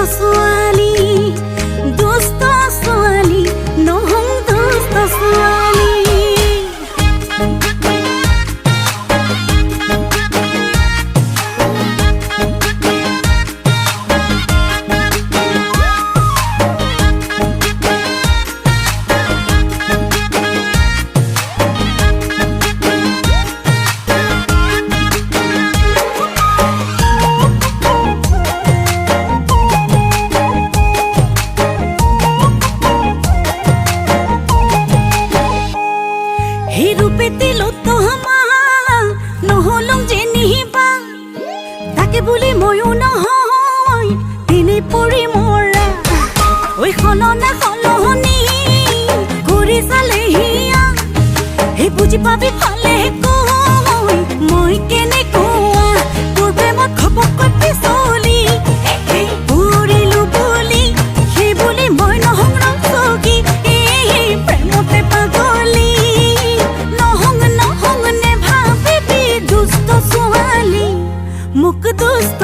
ছোৱালী দুষ্ট ছোৱালী নহং দুষ্ট ছোৱালী নহলং যে নিহিবা তাকে বুলি ময়ো নহয় দিনে পৰি মৰা ঐ সলনা সলনি কৰি চালে হিয়া সেই বুজি পাবি ফালে কৈ মই কেনেকুৱা তোৰ প্ৰেমত খপকৈ পিছলি পৰিলো বুলি সেই বুলি মই নহং ৰচকি প্ৰেমতে পাগলি মুখ দুষ্ট